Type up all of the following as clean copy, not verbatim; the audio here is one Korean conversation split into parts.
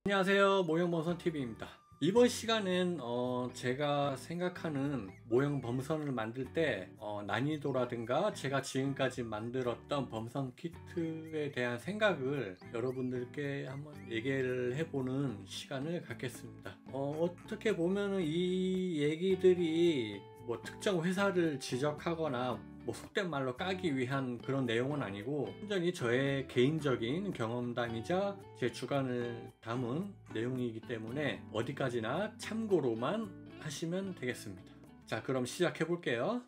안녕하세요, 모형범선TV입니다. 이번 시간엔 제가 생각하는 모형 범선을 만들 때 난이도라든가 제가 지금까지 만들었던 범선 키트에 대한 생각을 여러분들께 한번 얘기를 해보는 시간을 갖겠습니다. 어떻게 보면 이 얘기들이 뭐 특정 회사를 지적하거나 뭐 속된 말로 까기 위한 그런 내용은 아니고 완전히 저의 개인적인 경험담이자 제 주관을 담은 내용이기 때문에 어디까지나 참고로만 하시면 되겠습니다. 자, 그럼 시작해 볼게요.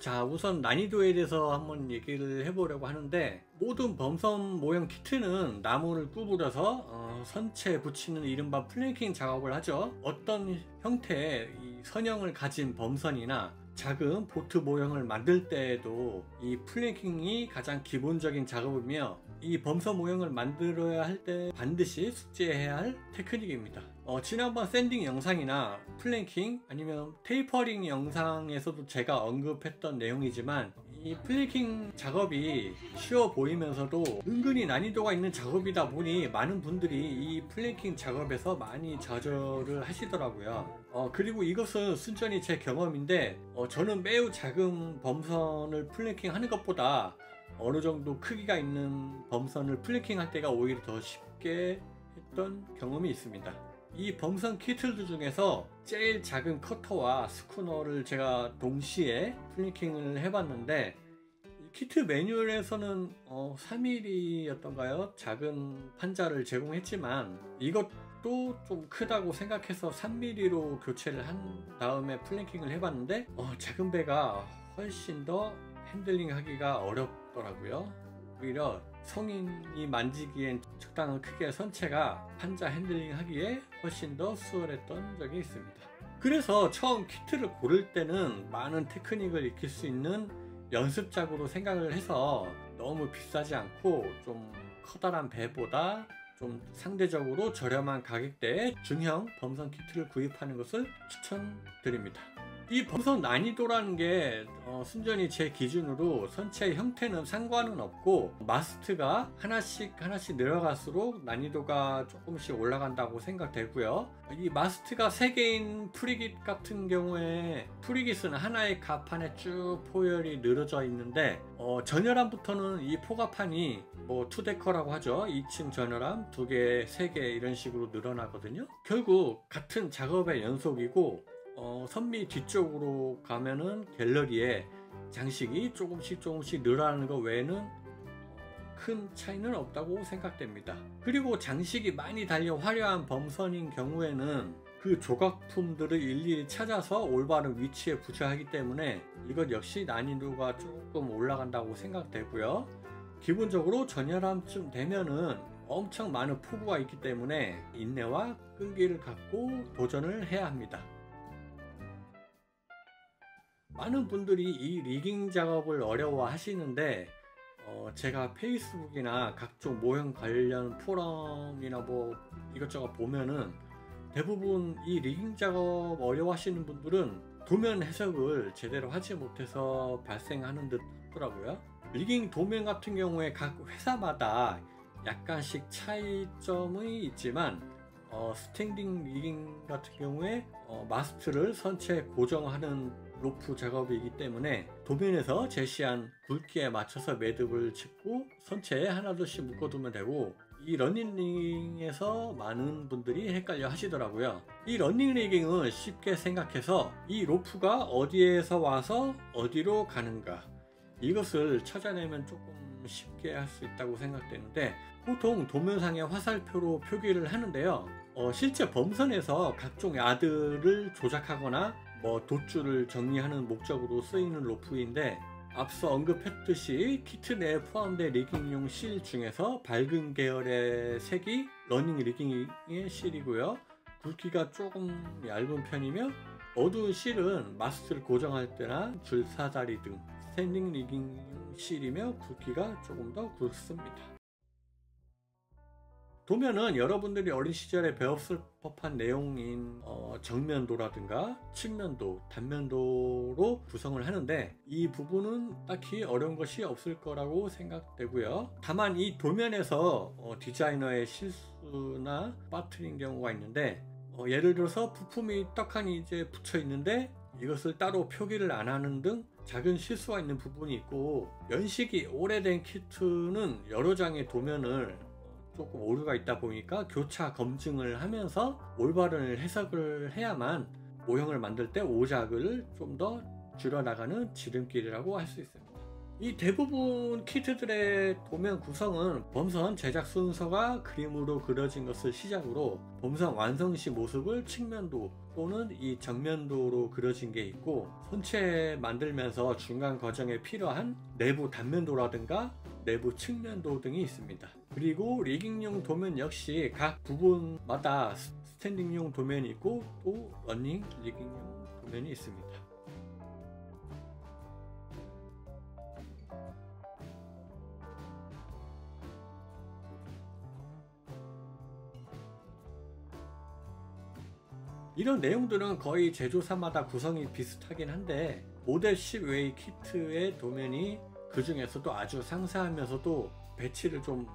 자, 우선 난이도에 대해서 한번 얘기를 해보려고 하는데, 모든 범선 모형 키트는 나무를 구부려서 선체에 붙이는 이른바 플랭킹 작업을 하죠. 어떤 형태의 이 선형을 가진 범선이나 작은 보트 모형을 만들 때에도 이 플랭킹이 가장 기본적인 작업이며, 이 범선 모형을 만들어야 할 때 반드시 숙지해야 할 테크닉입니다. 지난번 샌딩 영상이나 플랭킹 아니면 테이퍼링 영상에서도 제가 언급했던 내용이지만, 이 플랭킹 작업이 쉬워 보이면서도 은근히 난이도가 있는 작업이다 보니 많은 분들이 이 플랭킹 작업에서 많이 좌절을 하시더라고요. 그리고 이것은 순전히 제 경험인데, 저는 매우 작은 범선을 플랭킹 하는 것보다 어느 정도 크기가 있는 범선을 플랭킹 할 때가 오히려 더 쉽게 했던 경험이 있습니다. 이 범선 키트들 중에서 제일 작은 커터와 스쿠너를 제가 동시에 플랭킹을 해봤는데, 이 키트 매뉴얼에서는 3mm였던가요? 작은 판자를 제공했지만 이것도 좀 크다고 생각해서 3mm로 교체를 한 다음에 플랭킹을 해봤는데 작은 배가 훨씬 더 핸들링 하기가 어렵더라고요. 오히려 성인이 만지기엔 적당한 크기의 선체가 판자 핸들링 하기에 훨씬 더 수월했던 적이 있습니다. 그래서 처음 키트를 고를 때는 많은 테크닉을 익힐 수 있는 연습작으로 생각을 해서 너무 비싸지 않고 좀 커다란 배보다 좀 상대적으로 저렴한 가격대의 중형 범선 키트를 구입하는 것을 추천드립니다. 이 범선 난이도라는 게 순전히 제 기준으로 선체의 형태는 상관은 없고, 마스트가 하나씩 늘어갈수록 난이도가 조금씩 올라간다고 생각되고요. 이 마스트가 3개인 프리깃 같은 경우에 프리깃은 하나의 갑판에 쭉 포열이 늘어져 있는데, 전열함부터는 이 포가판이 뭐 투데커라고 하죠. 2층 전열함 2개, 3개 이런 식으로 늘어나거든요. 결국 같은 작업의 연속이고, 선미 뒤쪽으로 가면은 갤러리에 장식이 조금씩 늘어나는 것 외에는 큰 차이는 없다고 생각됩니다. 그리고 장식이 많이 달려 화려한 범선인 경우에는 그 조각품들을 일일이 찾아서 올바른 위치에 붙여야 하기 때문에 이것 역시 난이도가 조금 올라간다고 생각되고요. 기본적으로 전열함쯤 되면은 엄청 많은 포구가 있기 때문에 인내와 끈기를 갖고 도전을 해야 합니다. 많은 분들이 이 리깅 작업을 어려워 하시는데, 제가 페이스북이나 각종 모형 관련 포럼이나 뭐 이것저것 보면은 대부분 이 리깅 작업 어려워 하시는 분들은 도면 해석을 제대로 하지 못해서 발생하는 듯 하더라고요. 리깅 도면 같은 경우에 각 회사마다 약간씩 차이점이 있지만, 스탠딩 리깅 같은 경우에 마스트를 선체에 고정하는 로프 작업이기 때문에 도면에서 제시한 굵기에 맞춰서 매듭을 짓고 선체에 하나둘씩 묶어두면 되고, 이 러닝리깅에서 많은 분들이 헷갈려 하시더라고요. 이 러닝리깅은 쉽게 생각해서 이 로프가 어디에서 와서 어디로 가는가, 이것을 찾아내면 조금 쉽게 할 수 있다고 생각되는데, 보통 도면상의 화살표로 표기를 하는데요. 실제 범선에서 각종 야드를 조작하거나 뭐 돛줄을 정리하는 목적으로 쓰이는 로프인데, 앞서 언급했듯이 키트 내에 포함된 리깅용 실 중에서 밝은 계열의 색이 러닝 리깅의 실이고요. 굵기가 조금 얇은 편이며, 어두운 실은 마스트를 고정할 때나 줄사다리 등 스탠딩 리깅 실이며 굵기가 조금 더 굵습니다. 도면은 여러분들이 어린 시절에 배웠을 법한 내용인 정면도라든가 측면도, 단면도로 구성을 하는데 이 부분은 딱히 어려운 것이 없을 거라고 생각되고요. 다만 이 도면에서 디자이너의 실수나 빠뜨린 경우가 있는데, 예를 들어서 부품이 떡하니 이제 붙여 있는데 이것을 따로 표기를 안 하는 등 작은 실수가 있는 부분이 있고, 연식이 오래된 키트는 여러 장의 도면을 조금 오류가 있다 보니까 교차 검증을 하면서 올바른 해석을 해야만 모형을 만들 때 오작을 좀 더 줄여나가는 지름길이라고 할 수 있습니다. 이 대부분 키트들의 도면 구성은 범선 제작 순서가 그림으로 그려진 것을 시작으로 범선 완성 시 모습을 측면도 또는 이 정면도로 그려진 게 있고, 선체 만들면서 중간 과정에 필요한 내부 단면도라든가 내부 측면도 등이 있습니다. 그리고 리깅용 도면 역시 각 부분마다 스탠딩용 도면이 있고 또 러닝 리깅용 도면이 있습니다. 이런 내용들은 거의 제조사마다 구성이 비슷하긴 한데, 모델 10 외의 키트의 도면이 그 중에서도 아주 상세하면서도 배치를 좀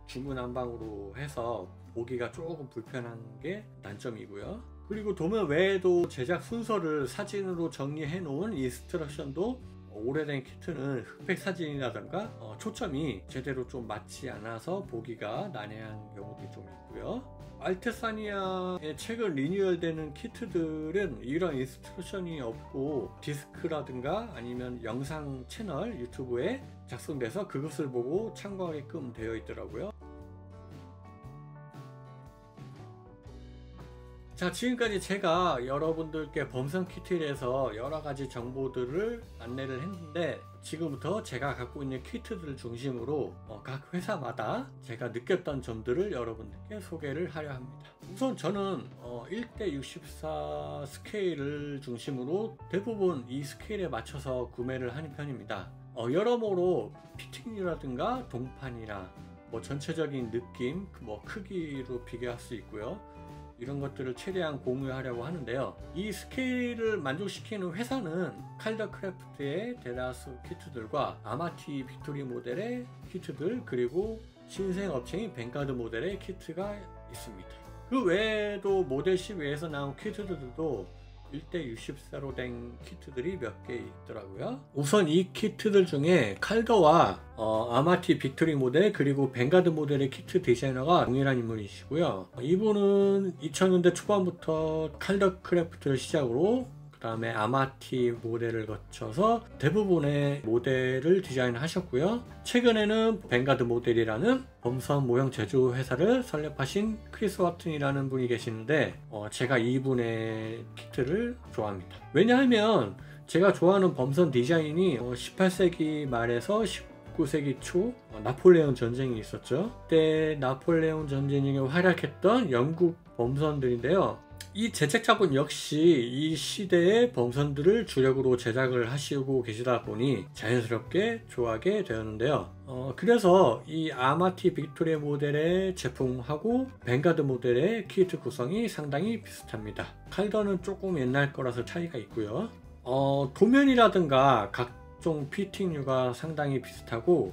중구난방으로 해서 보기가 조금 불편한 게 단점이고요. 그리고 도면 외에도 제작 순서를 사진으로 정리해 놓은 인스트럭션도 오래된 키트는 흑백 사진이라던가 초점이 제대로 좀 맞지 않아서 보기가 난해한 경우도 좀 있고요. 알테사니아의 최근 리뉴얼되는 키트들은 이런 인스트럭션이 없고 디스크라든가 아니면 영상 채널 유튜브에 작성돼서 그것을 보고 참고하게끔 되어 있더라고요. 자, 지금까지 제가 여러분들께 범선 키트에 대해서 여러가지 정보들을 안내를 했는데, 지금부터 제가 갖고 있는 키트들을 중심으로 각 회사마다 제가 느꼈던 점들을 여러분들께 소개를 하려 합니다. 우선 저는 1:64 스케일을 중심으로 대부분 이 스케일에 맞춰서 구매를 하는 편입니다. 여러모로 피팅이라든가 동판이나 전체적인 느낌, 크기로 비교할 수 있고요. 이런 것들을 최대한 공유하려고 하는데요. 이 스케일을 만족시키는 회사는 칼더크래프트의 대다수 키트들과 아마티 빅토리 모델의 키트들, 그리고 신생 업체인 뱅가드 모델의 키트가 있습니다. 그 외에도 모델 10 외에서 나온 키트들도 1:64로 된 키트들이 몇 개 있더라고요. 우선 이 키트들 중에 칼더와 아마티 빅토리 모델 그리고 뱅가드 모델의 키트 디자이너가 동일한 인물이시고요. 이분은 2000년대 초반부터 칼더 크래프트를 시작으로 그 다음에 아마티 모델을 거쳐서 대부분의 모델을 디자인하셨고요. 최근에는 뱅가드 모델이라는 범선 모형 제조 회사를 설립하신 크리스 와튼이라는 분이 계시는데, 제가 이분의 키트를 좋아합니다. 왜냐하면 제가 좋아하는 범선 디자인이 18세기 말에서 19세기 초 나폴레옹 전쟁이 있었죠. 그때 나폴레옹 전쟁에 활약했던 영국 범선들인데요. 이 제작자분 역시 이 시대의 범선들을 주력으로 제작을 하시고 계시다 보니 자연스럽게 좋아하게 되었는데요. 그래서 이 아마티 빅토리아 모델의 제품하고 뱅가드 모델의 키트 구성이 상당히 비슷합니다. 칼더는 조금 옛날 거라서 차이가 있고요. 도면이라든가 각종 피팅류가 상당히 비슷하고,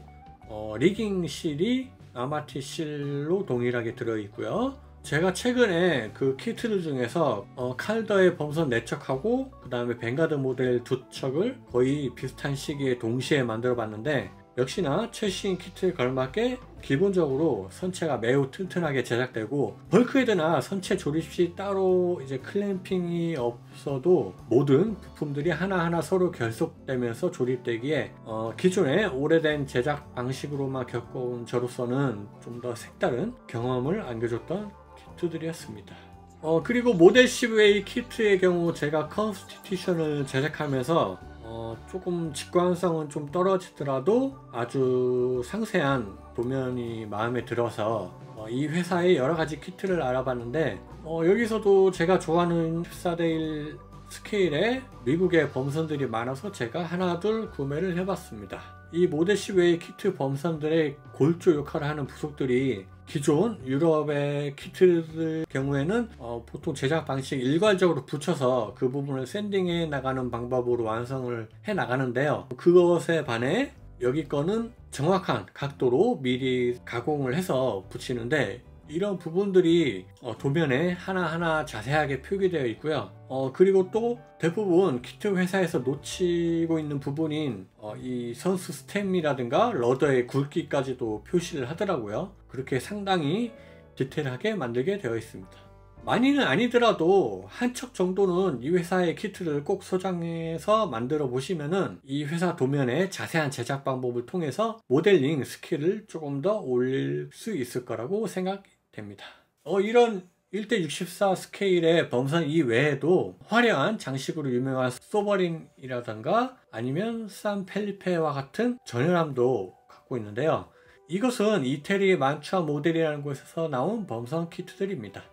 리깅 실이 아마티 실로 동일하게 들어있고요. 제가 최근에 그 키트들 중에서 칼더의 범선 4척하고 그 다음에 뱅가드 모델 2척을 거의 비슷한 시기에 동시에 만들어 봤는데, 역시나 최신 키트에 걸맞게 기본적으로 선체가 매우 튼튼하게 제작되고, 벌크헤드나 선체 조립 시 따로 이제 클램핑이 없어도 모든 부품들이 하나하나 서로 결속되면서 조립되기에 기존의 오래된 제작 방식으로만 겪어온 저로서는 좀 더 색다른 경험을 안겨줬던 키트들이었습니다. 그리고 모델 10의 키트의 경우 제가 컨스티튜션을 제작하면서 조금 직관성은 좀 떨어지더라도 아주 상세한 도면이 마음에 들어서 이 회사의 여러가지 키트를 알아봤는데, 여기서도 제가 좋아하는 14:1 스케일의 미국의 범선들이 많아서 제가 하나둘 구매를 해봤습니다. 이 모델C 외의 키트 범선들의 골조 역할을 하는 부속들이 기존 유럽의 키트들 경우에는 보통 제작 방식 일괄적으로 붙여서 그 부분을 샌딩해 나가는 방법으로 완성을 해 나가는데요. 그것에 반해 여기 거는 정확한 각도로 미리 가공을 해서 붙이는데, 이런 부분들이 도면에 하나하나 자세하게 표기되어 있고요. 그리고 또 대부분 키트 회사에서 놓치고 있는 부분인 이 선수 스템이라든가 러더의 굵기까지도 표시를 하더라고요. 그렇게 상당히 디테일하게 만들게 되어 있습니다. 많이는 아니더라도 한 척 정도는 이 회사의 키트를 꼭 소장해서 만들어 보시면은 이 회사 도면의 자세한 제작 방법을 통해서 모델링 스킬을 조금 더 올릴 수 있을 거라고 생각됩니다. 이런 1:64 스케일의 범선 이외에도 화려한 장식으로 유명한 소버린이라던가 아니면 산 펠리페와 같은 전열함도 갖고 있는데요. 이것은 이태리 만추아 모델이라는 곳에서 나온 범선 키트들입니다.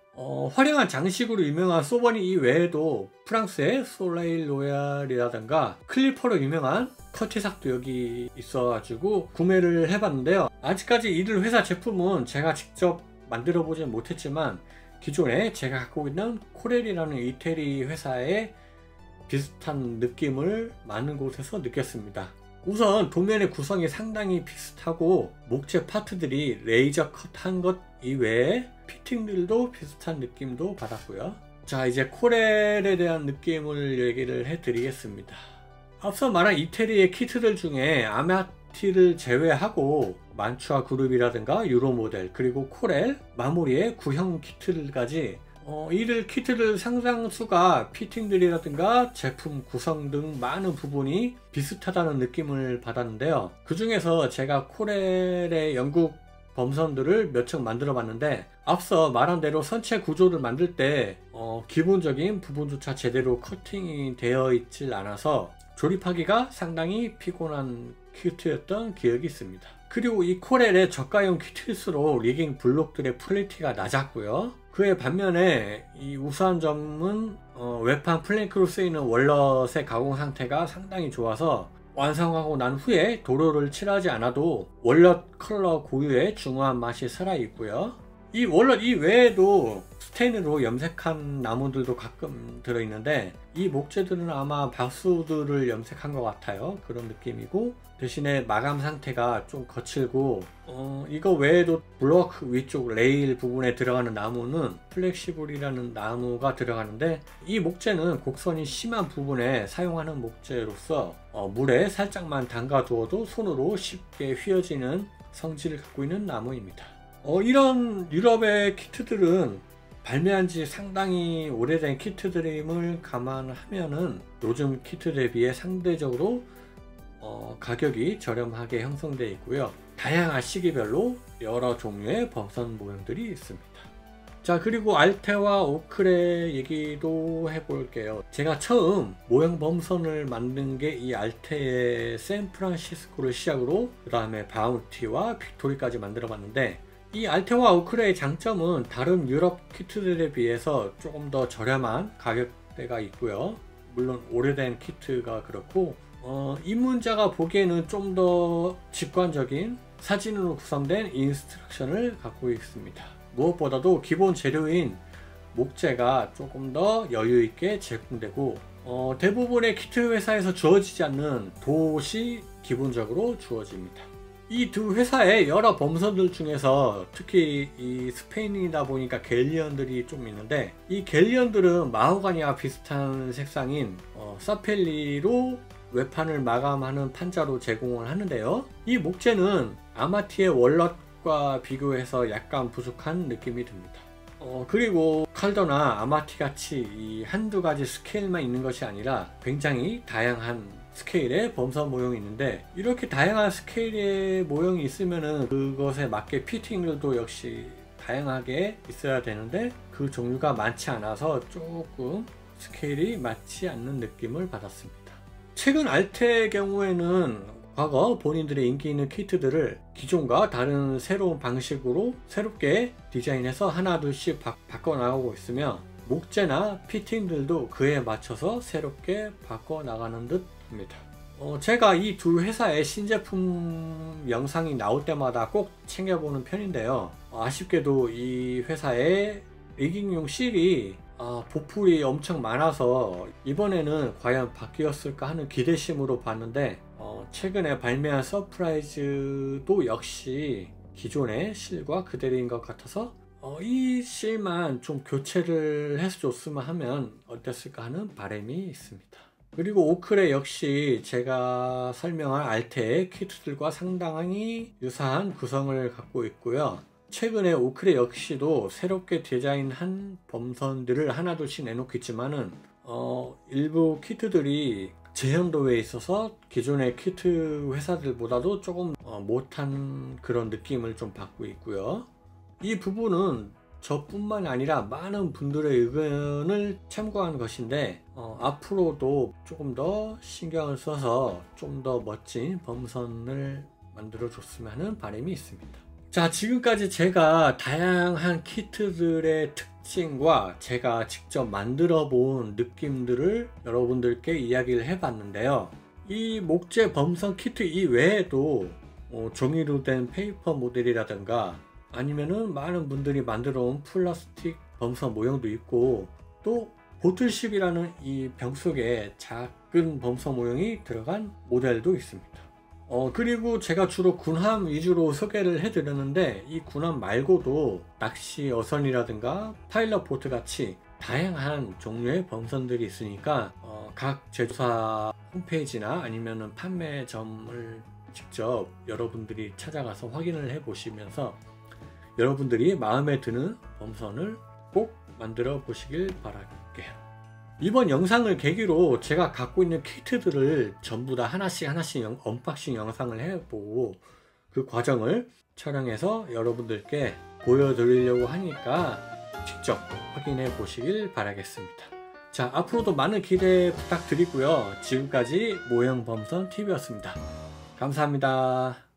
화려한 장식으로 유명한 소버린 이외에도 프랑스의 솔레일 로얄이라던가 클리퍼로 유명한 커티삭도 여기 있어가지고 구매를 해봤는데요. 아직까지 이들 회사 제품은 제가 직접 만들어 보진 못했지만 기존에 제가 갖고 있는 코렐이라는 이태리 회사의 비슷한 느낌을 많은 곳에서 느꼈습니다. 우선 도면의 구성이 상당히 비슷하고 목재 파트들이 레이저 컷한 것 이외에 피팅들도 비슷한 느낌도 받았고요. 자, 이제 코렐에 대한 느낌을 얘기를 해 드리겠습니다. 앞서 말한 이태리의 키트들 중에 아마티를 제외하고 만추아 그룹이라든가 유로 모델 그리고 코렐 마무리의 구형 키트들까지 이들 키트들 상당수가 피팅들이라든가 제품 구성 등 많은 부분이 비슷하다는 느낌을 받았는데요. 그 중에서 제가 코렐의 영국 범선들을 몇 척 만들어 봤는데, 앞서 말한 대로 선체 구조를 만들 때 기본적인 부분조차 제대로 커팅이 되어 있질 않아서 조립하기가 상당히 피곤한 키트였던 기억이 있습니다. 그리고 이 코렐의 저가형 키트일수록 리깅 블록들의 퀄리티가 낮았고요. 그에 반면에 이 우수한 점은 외판 플랭크로 쓰이는 월넛의 가공 상태가 상당히 좋아서 완성하고 난 후에 도료를 칠하지 않아도 월넛 컬러 고유의 중후한 맛이 살아있고요. 이 월넛 이외에도 스테인으로 염색한 나무들도 가끔 들어있는데, 이 목재들은 아마 바수들을 염색한 것 같아요. 그런 느낌이고, 대신에 마감 상태가 좀 거칠고, 이거 외에도 블록 위쪽 레일 부분에 들어가는 나무는 플렉시블이라는 나무가 들어가는데, 이 목재는 곡선이 심한 부분에 사용하는 목재로서 물에 살짝만 담가 두어도 손으로 쉽게 휘어지는 성질을 갖고 있는 나무입니다. 이런 유럽의 키트들은 발매한 지 상당히 오래된 키트들임을 감안하면은 요즘 키트 대비에 상대적으로 가격이 저렴하게 형성되어 있고요. 다양한 시기별로 여러 종류의 범선 모형들이 있습니다. 자, 그리고 알테와 오크레 얘기도 해볼게요. 제가 처음 모형 범선을 만든 게 이 알테의 샌프란시스코를 시작으로 그 다음에 바운티와 빅토리까지 만들어 봤는데, 이 알테와 오크레의 장점은 다른 유럽 키트들에 비해서 조금 더 저렴한 가격대가 있고요. 물론 오래된 키트가 그렇고 입문자가 보기에는 좀 더 직관적인 사진으로 구성된 인스트럭션을 갖고 있습니다. 무엇보다도 기본 재료인 목재가 조금 더 여유 있게 제공되고 대부분의 키트 회사에서 주어지지 않는 돛이 기본적으로 주어집니다. 이 두 회사의 여러 범선들 중에서 특히 이 스페인이다 보니까 갤리언들이 좀 있는데, 이 갤리언들은 마호가니와 비슷한 색상인 사펠리로 외판을 마감하는 판자로 제공을 하는데요. 이 목재는 아마티의 월넛과 비교해서 약간 부족한 느낌이 듭니다. 그리고 칼더나 아마티 같이 이 한두 가지 스케일만 있는 것이 아니라 굉장히 다양한 스케일의 범선 모형이 있는데, 이렇게 다양한 스케일의 모형이 있으면은 그것에 맞게 피팅들도 역시 다양하게 있어야 되는데 그 종류가 많지 않아서 조금 스케일이 맞지 않는 느낌을 받았습니다. 최근 알테의 경우에는 과거 본인들의 인기 있는 키트들을 기존과 다른 새로운 방식으로 새롭게 디자인해서 하나 둘씩 바꿔 나가고 있으며, 목재나 피팅들도 그에 맞춰서 새롭게 바꿔 나가는 듯 합니다. 제가 이 두 회사의 신제품 영상이 나올 때마다 꼭 챙겨보는 편인데요. 아쉽게도 이 회사의 리깅용 실이 보풀이 엄청 많아서 이번에는 과연 바뀌었을까 하는 기대심으로 봤는데 최근에 발매한 서프라이즈도 역시 기존의 실과 그대로인 것 같아서 이 실만 좀 교체를 해서 줬으면 하면 어땠을까 하는 바람이 있습니다. 그리고 오크레 역시 제가 설명한 알테의 키트들과 상당히 유사한 구성을 갖고 있고요. 최근에 오크레 역시도 새롭게 디자인한 범선들을 하나둘씩 내놓고 있지만은 일부 키트들이 재현도에 있어서 기존의 키트 회사들보다도 조금 못한 그런 느낌을 좀 받고 있고요. 이 부분은 저뿐만 아니라 많은 분들의 의견을 참고한 것인데 앞으로도 조금 더 신경을 써서 좀 더 멋진 범선을 만들어 줬으면 하는 바람이 있습니다. 자, 지금까지 제가 다양한 키트들의 특징과 제가 직접 만들어 본 느낌들을 여러분들께 이야기를 해 봤는데요. 이 목재 범선 키트 이외에도 종이로 된 페이퍼 모델이라든가 아니면은 많은 분들이 만들어 온 플라스틱 범선 모형도 있고 또 보틀십이라는 이 병 속에 작은 범선 모형이 들어간 모델도 있습니다. 그리고 제가 주로 군함 위주로 소개를 해드렸는데 이 군함 말고도 낚시 어선이라든가 파일럿 보트 같이 다양한 종류의 범선들이 있으니까 각 제조사 홈페이지나 아니면은 판매점을 직접 여러분들이 찾아가서 확인을 해 보시면서 여러분들이 마음에 드는 범선을 꼭 만들어 보시길 바랄게요. 이번 영상을 계기로 제가 갖고 있는 키트들을 전부 다 하나씩 언박싱 영상을 해보고 그 과정을 촬영해서 여러분들께 보여드리려고 하니까 직접 확인해 보시길 바라겠습니다. 자, 앞으로도 많은 기대 부탁드리고요. 지금까지 모형범선 TV였습니다. 감사합니다.